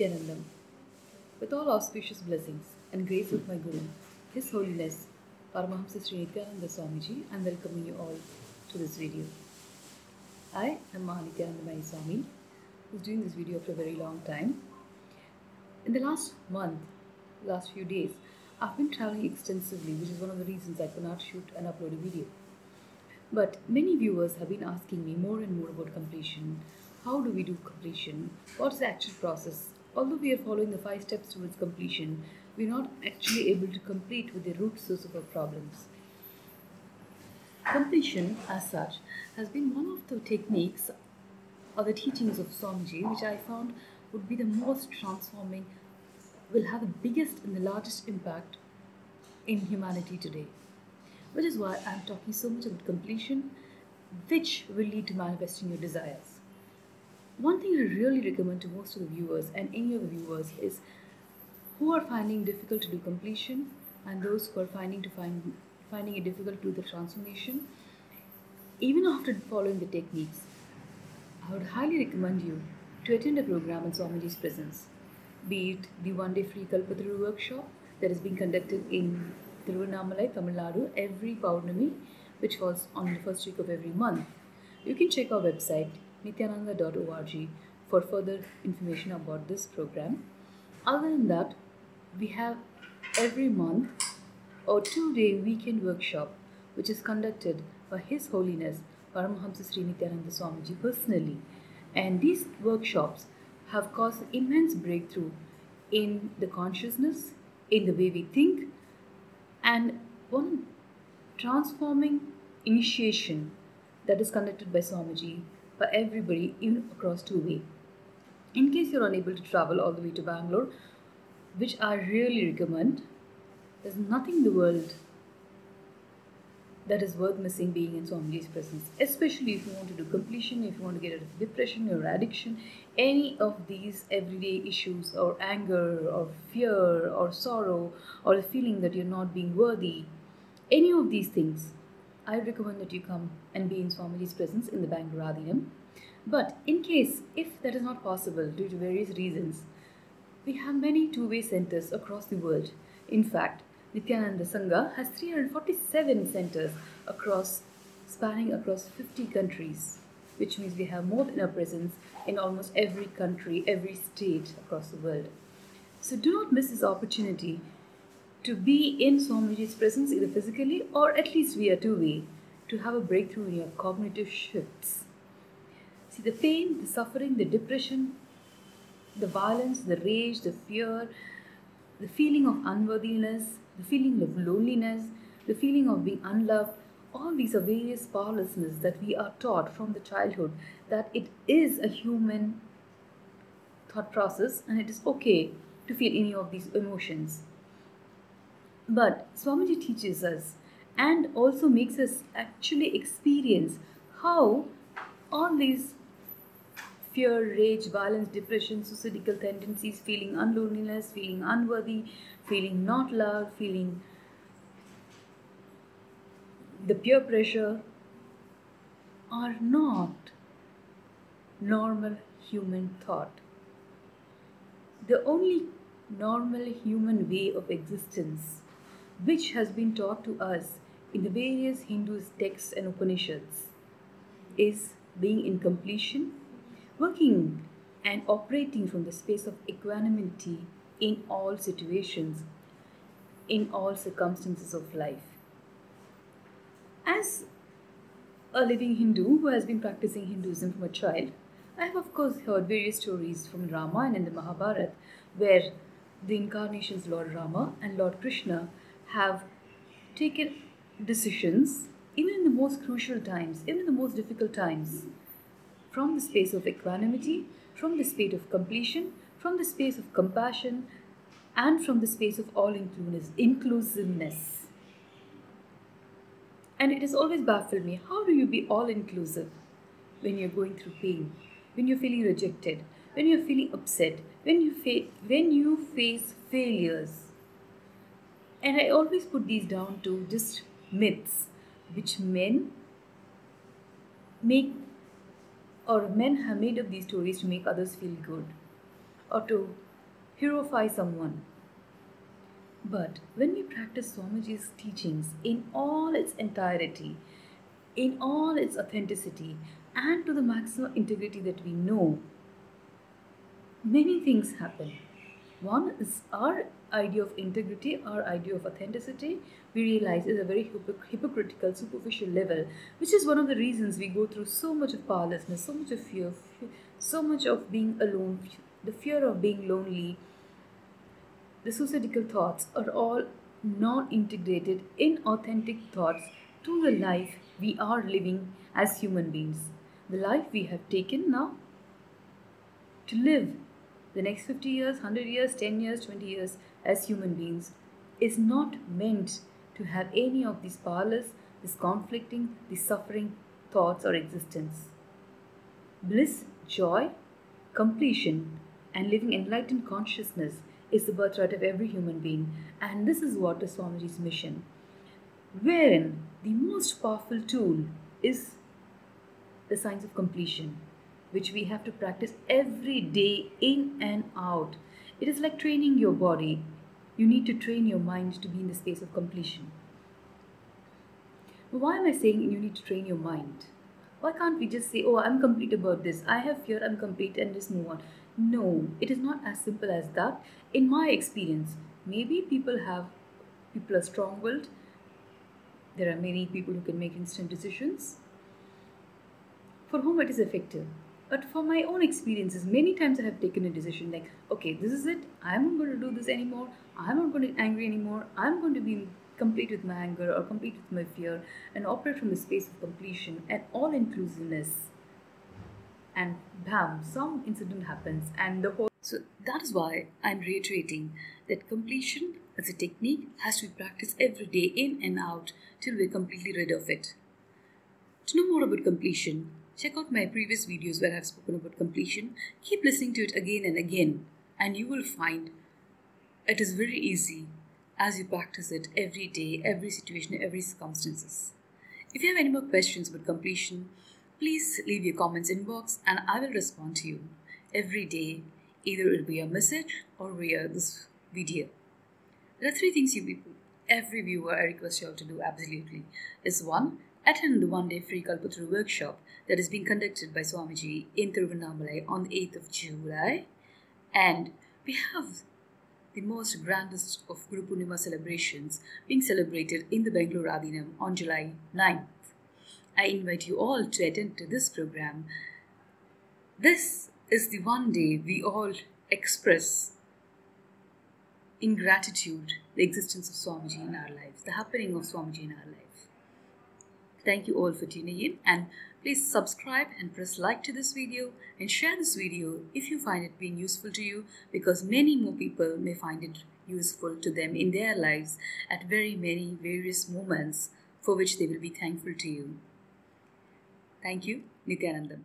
Nityanandam, with all auspicious blessings and grace of my Guru, His Holiness Paramahamsa Sri Nityananda Swamiji, I am welcoming you all to this video. I am Mahanityanandamayi Swami, who is doing this video for a very long time. In the last month, last few days, I've been traveling extensively, which is one of the reasons I could not shoot and upload a video. But many viewers have been asking me more and more about completion. How do we do completion? What's the actual process? Although we are following the 5 steps towards completion, we're not actually able to complete with the root source of our problems. Completion, as such, has been one of the techniques or the teachings of Swamiji which I found would be the most transforming, will have the biggest and the largest impact in humanity today. Which is why I'm talking so much about completion, which will lead to manifesting your desires. One thing I really recommend to most of the viewers and any of the viewers is who are finding difficult to do completion and those who are finding it difficult to do the transformation. Even after following the techniques, I would highly recommend you to attend a program in Swamiji's presence, be it the one-day free Kalpataru workshop that is being conducted in Tiruvannamalai, Tamil Nadu, every Paurnami, which falls on the first week of every month. You can check our website, nityananda.org, for further information about this program. Other than that, we have every month a 2-day weekend workshop, which is conducted by His Holiness Paramahamsa Sri Nityananda Swamiji personally. And these workshops have caused immense breakthrough in the consciousness, in the way we think, and one transforming initiation that is conducted by Swamiji for everybody, even across 2-way. In case you're unable to travel all the way to Bangalore, which I really recommend, there's nothing in the world that is worth missing being in Swamiji's presence, especially if you want to do completion, if you want to get rid of depression or addiction, any of these everyday issues, or anger or fear or sorrow, or the feeling that you're not being worthy, any of these things, I recommend that you come and be in Swamiji's presence in the Bangalore Adhinam. But in case, if that is not possible due to various reasons, we have many 2-way centers across the world. In fact, Nityananda Sangha has 347 centers spanning across 50 countries, which means we have more than a presence in almost every country, every state across the world. So do not miss this opportunity to be in Swamiji's presence either physically or at least via 2-way to have a breakthrough in your cognitive shifts. See, the pain, the suffering, the depression, the violence, the rage, the fear, the feeling of unworthiness, the feeling of loneliness, the feeling of being unloved, all these are various powerlessness that we are taught from the childhood that it is a human thought process and it is okay to feel any of these emotions. But Swamiji teaches us and also makes us actually experience how all these fear, rage, violence, depression, suicidal tendencies, feeling unloneliness, feeling unworthy, feeling not loved, feeling the peer pressure are not normal human thought. The only normal human way of existence which has been taught to us in the various Hindu texts and Upanishads is being in completion, working and operating from the space of equanimity in all situations, in all circumstances of life. As a living Hindu who has been practicing Hinduism from a child, I have of course heard various stories from Rama and in the Mahabharata where the incarnations Lord Rama and Lord Krishna have taken decisions even in the most crucial times, even in the most difficult times, from the space of equanimity, from the space of completion, from the space of compassion, and from the space of all inclusiveness. And it has always baffled me, how do you be all inclusive when you're going through pain, when you're feeling rejected, when you're feeling upset, when you face failures? And I always put these down to just myths which men have made up these stories to make others feel good, or to heroify someone. But when we practice Swamiji's teachings in all its entirety, in all its authenticity, and to the maximum integrity that we know, many things happen. One is our idea of integrity, our idea of authenticity, we realize is a very hypocritical, superficial level, which is one of the reasons we go through so much of powerlessness, so much of fear, so much of being alone, the fear of being lonely. The suicidal thoughts are all non integrated, inauthentic thoughts to the life we are living as human beings. The life we have taken now to live the next 50 years, 100 years, 10 years, 20 years as human beings is not meant to have any of these powerless, these conflicting, these suffering thoughts or existence. Bliss, joy, completion, and living enlightened consciousness is the birthright of every human being, and this is what is Swamiji's mission, wherein the most powerful tool is the science of completion, which we have to practice every day in and out. It is like training your body. You need to train your mind to be in the space of completion. Why am I saying you need to train your mind? Why can't we just say, oh, I'm complete about this, I have fear, I'm complete, and just move on? No, it is not as simple as that. In my experience, maybe people are strong-willed. There are many people who can make instant decisions, for whom it is effective. But for my own experiences, many times I have taken a decision like, okay, this is it. I'm not going to do this anymore. I'm not going to get angry anymore. I'm going to be complete with my anger or complete with my fear and operate from the space of completion and all inclusiveness. And bam, some incident happens and the whole. So that is why I'm reiterating that completion as a technique has to be practiced every day in and out till we're completely rid of it. To know more about completion, check out my previous videos where I've spoken about completion. Keep listening to it again and again, and you will find it is very easy as you practice it every day, every situation, every circumstances. If you have any more questions about completion, please leave your comments inbox and I will respond to you every day. Either it will be a message or via this video. There are 3 things you people, every viewer, I request you all to do absolutely. Is 1, attend the one-day free Kalpataru workshop that is being conducted by Swamiji in Tiruvannamalai on the 8th of July. And we have the most grandest of Guru Purnima celebrations being celebrated in the Bangalore Adinam on July 9th. I invite you all to attend to this program. This is the one day we all express in gratitude the existence of Swamiji in our lives, the happening of Swamiji in our life. Thank you all for tuning in, and please subscribe and press like to this video and share this video if you find it being useful to you, because many more people may find it useful to them in their lives at very many various moments for which they will be thankful to you. Thank you. Nithyanandam.